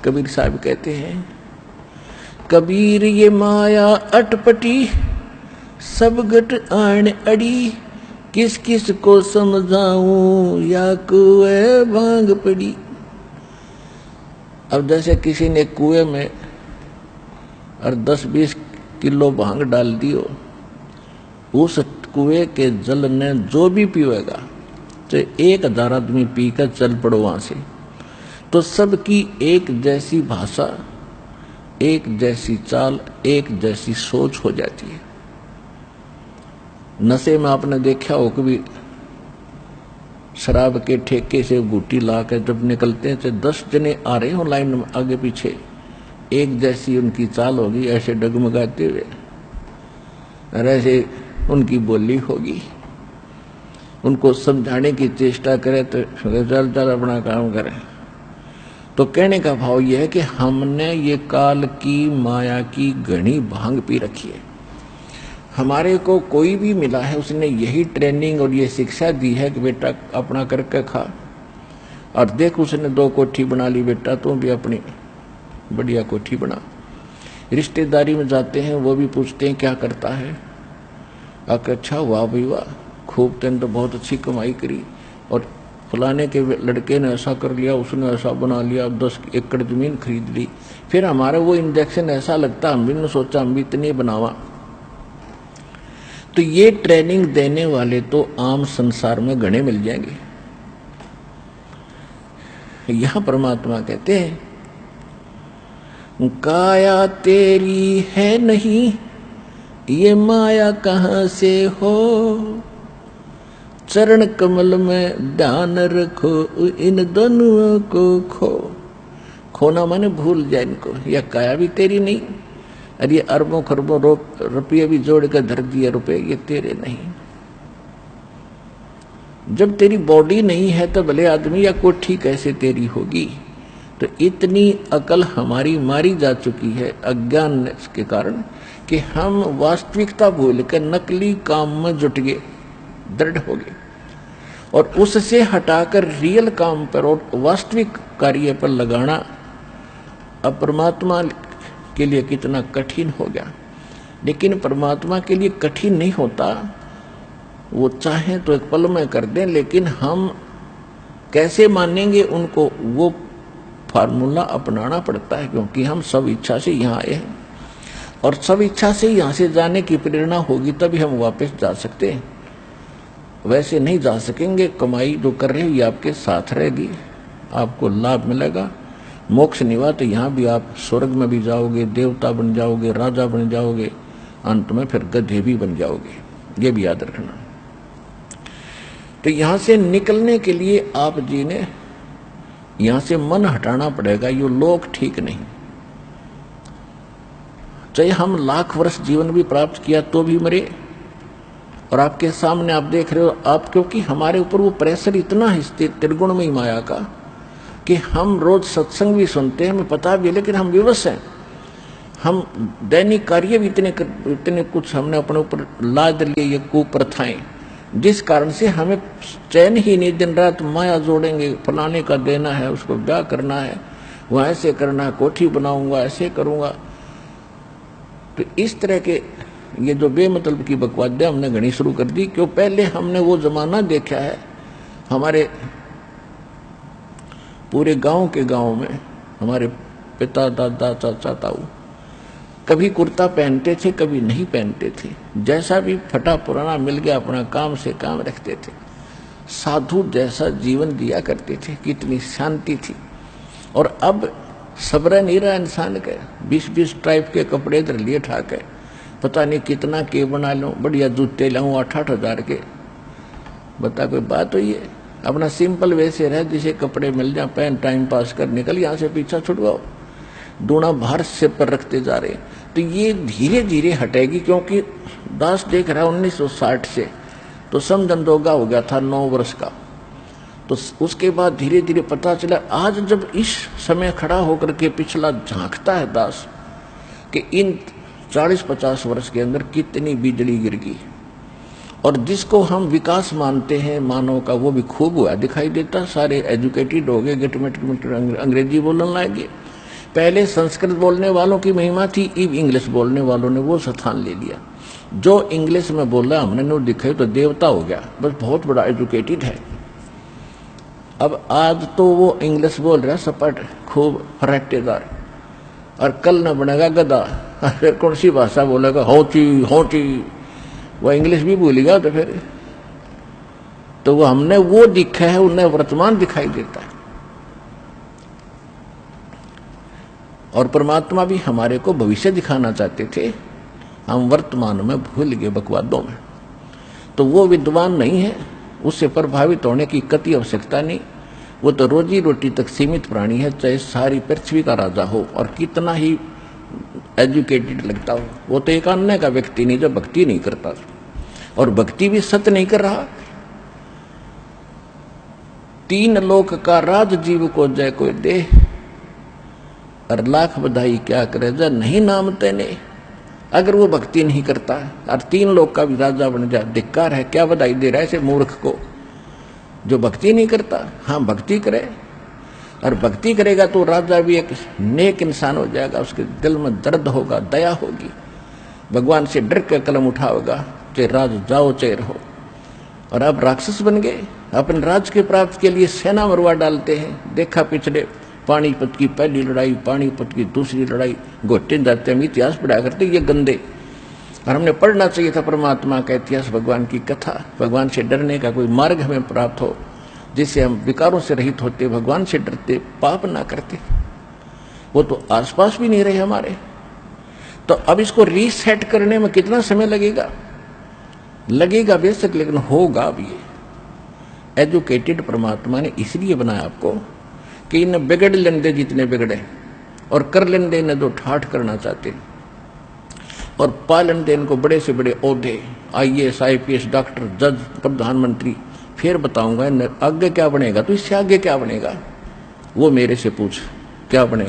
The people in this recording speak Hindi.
कबीर साहब कहते हैं, कबीर ये माया अटपटी सब गट आण अड़ी, किस किस को समझाऊं या कुएं भांग पड़ी। अब जैसे किसी ने कुएं में और 10-20 किलो भांग डाल दियो, उस कुएं के जल ने जो भी पीएगा, तो 1000 आदमी पीकर चल पड़ो वहां से, तो सबकी एक जैसी भाषा, एक जैसी चाल, एक जैसी सोच हो जाती है। नशे में आपने देखा हो कभी, शराब के ठेके से घुट्टी ला कर जब निकलते हैं तो 10 जने आ रहे हो लाइन में आगे पीछे, एक जैसी उनकी चाल होगी, ऐसे डगमगाते हुए, और ऐसे उनकी बोली होगी। उनको समझाने की चेष्टा करे तो चल चल अपना काम करें। तो कहने का भाव यह है कि हमने ये काल की माया की घनी भांग पी रखी है। हमारे को कोई भी मिला है उसने यही ट्रेनिंग और ये शिक्षा दी है कि बेटा अपना करके खा, और देख उसने 2 कोठी बना ली, बेटा तू भी अपनी बढ़िया कोठी बना। रिश्तेदारी में जाते हैं वो भी पूछते हैं क्या करता है, आके अच्छा वाह भाई वाह, खूब तेन तो बहुत अच्छी कमाई करी, और फलाने के लड़के ने ऐसा कर लिया, उसने ऐसा बना लिया, 10 एकड़ जमीन खरीद ली। फिर हमारा वो इंजेक्शन ऐसा लगता, हम भी ने सोचा हम भी इतने बनावा। तो ये ट्रेनिंग देने वाले तो आम संसार में घने मिल जाएंगे। यहां परमात्मा कहते हैं, काया तेरी है नहीं, ये माया कहां से हो, चरण कमल में ध्यान रखो, इन दोनों को खो। खोना माने भूल जाए इनको, या काया भी तेरी नहीं, और ये अरबों खरबों रुपये भी जोड़ कर धर दिए रुपये, ये तेरे नहीं। जब तेरी बॉडी नहीं है तो भले आदमी या कोठी कैसे तेरी होगी। तो इतनी अकल हमारी मारी जा चुकी है अज्ञान के कारण कि हम वास्तविकता भूल कर नकली काम में जुट गए, दृढ़ हो गए, और उससे हटाकर रियल काम पर और वास्तविक कार्य पर लगाना अब परमात्मा के लिए कितना कठिन हो गया। लेकिन परमात्मा के लिए कठिन नहीं होता, वो चाहे तो एक पल में कर दें, लेकिन हम कैसे मानेंगे उनको, वो फार्मूला अपनाना पड़ता है, क्योंकि हम सब इच्छा से यहाँ आए हैं, और सब इच्छा से यहाँ से जाने की प्रेरणा होगी तभी हम वापस जा सकते हैं। वैसे नहीं जा सकेंगे। कमाई जो कर रहे हो ये आपके साथ रहेगी, आपको लाभ मिलेगा। मोक्ष निवा तो यहाँ भी आप स्वर्ग में भी जाओगे, देवता बन जाओगे, राजा बन जाओगे, अंत में फिर गधे भी बन जाओगे, ये भी याद रखना। तो यहाँ से निकलने के लिए आप जी ने यहाँ से मन हटाना पड़ेगा। ये लोग ठीक नहीं, चाहे हम लाख वर्ष जीवन भी प्राप्त किया तो भी मरे। और आपके सामने आप देख रहे हो, आप क्योंकि हमारे ऊपर वो प्रेशर इतना है त्रिगुण में माया का कि हम रोज सत्संग भी सुनते हैं, हमें पता भी है, लेकिन हम विवश हैं। हम दैनिक कार्य भी इतने कुछ हमने अपने ऊपर लाद लिए, ये कुप्रथाएं, जिस कारण से हमें चैन ही नहीं। दिन रात माया जोड़ेंगे, फलाने का देना है, उसको ब्याह करना है, वो ऐसे करना है, कोठी बनाऊंगा, ऐसे करूंगा। तो इस तरह के ये जो बेमतलब की बकवादियां हमने घनी शुरू कर दी, क्यों पहले हमने वो जमाना देखा है। हमारे पूरे गांव के गांव में हमारे पिता, दादा, चाचा, ताऊ कभी कुर्ता पहनते थे, कभी नहीं पहनते थे। जैसा भी फटा पुराना मिल गया अपना काम से काम रखते थे। साधु जैसा जीवन दिया करते थे, कितनी शांति थी। और अब सब्र नहीं रहा इंसान के, 20-20 टाइप के कपड़े इधर लिए ठाके, पता नहीं कितना के बना लूं, बढ़िया जूते लाऊं 8-8 हजार के। बता कोई बात हुई है? अपना सिंपल वैसे रहे, जिसे कपड़े मिल जाए पहन, टाइम पास कर, निकल यहाँ से, पीछा छुड़वाओ। दूना भार सिर पर रखते जा रहे। तो ये धीरे धीरे हटेगी, क्योंकि दास देख रहा है 1960 से तो समझंदोगा हो गया था 9 वर्ष का। तो उसके बाद धीरे धीरे पता चला, आज जब इस समय खड़ा होकर के पिछला झांकता है दास कि इन 40-50 वर्ष के अंदर कितनी बिजली गिर गई। और जिसको हम विकास मानते हैं मानव का, वो भी खूब हुआ दिखाई देता। सारे एजुकेटेड हो गए, गिटमिट अंग्रेजी बोलने लगे, पहले संस्कृत बोलने वालों की महिमा थी, अब इंग्लिश बोलने वालों ने वो स्थान ले लिया। जो इंग्लिश में बोला हमने नो दिखाई तो देवता हो गया, बस बहुत बड़ा एजुकेटेड है। अब आज तो वो इंग्लिश बोल रहा सपाट खूब फराटेदार, और कल न बनेगा गधा, फिर कौन सी भाषा बोलेगा, होची होची, वो इंग्लिश भी भूलेगा। तो फिर तो वो हमने वो दिखा है, उन्हें वर्तमान दिखाई देता है। और परमात्मा भी हमारे को भविष्य दिखाना चाहते थे, हम वर्तमान में भूल गए बकवादों में। तो वो विद्वान नहीं है, उससे प्रभावित होने की कति आवश्यकता नहीं। वो तो रोजी रोटी तक सीमित प्राणी है, चाहे सारी पृथ्वी का राजा हो और कितना ही एजुकेटेड लगता हो। वो तो एक अन्य का व्यक्ति नहीं जो भक्ति नहीं करता, और भक्ति भी सत्य नहीं कर रहा। 3 लोक का राज जीव को जय कोई दे, और लाख बधाई क्या करे जा नहीं नाम तेने। अगर वो भक्ति नहीं करता और 3 लोक का भी राजा बन जाए, धिक्कार है। क्या बधाई दे रहा है ऐसे मूर्ख को जो भक्ति नहीं करता। हाँ, भक्ति करे, और भक्ति करेगा तो राजा भी एक नेक इंसान हो जाएगा। उसके दिल में दर्द होगा, दया होगी, भगवान से डर के कलम उठाओगा, चाहे राज जाओ चाहे रहो। और अब राक्षस बन गए, अपने राज के प्राप्त के लिए सेना मरवा डालते हैं। देखा पिछले पानीपत की पहली लड़ाई, पानीपत की दूसरी लड़ाई, घोटे जाते हम इतिहास पढ़ा करते ये गंदे। और हमने पढ़ना चाहिए था परमात्मा का इतिहास, भगवान की कथा। भगवान से डरने का कोई मार्ग हमें प्राप्त हो जिससे हम विकारों से रहित होते, भगवान से डरते, पाप ना करते। वो तो आसपास भी नहीं रहे हमारे। तो अब इसको रीसेट करने में कितना समय लगेगा? लगेगा बेशक, लेकिन होगा भी। एजुकेटेड परमात्मा ने इसलिए बनाया आपको कि इन्हें बिगड़ लेने दे जितने बिगड़े, और कर लेने दे इन्हें जो ठाठ करना चाहते, और पा लेने दे इनको बड़े से बड़े ओहदे, IAS IPS, डॉक्टर, जज, प्रधानमंत्री। फिर बताऊंगा आगे क्या बनेगा, तो इससे आगे क्या बनेगा वो मेरे से पूछ, क्या बनेगा।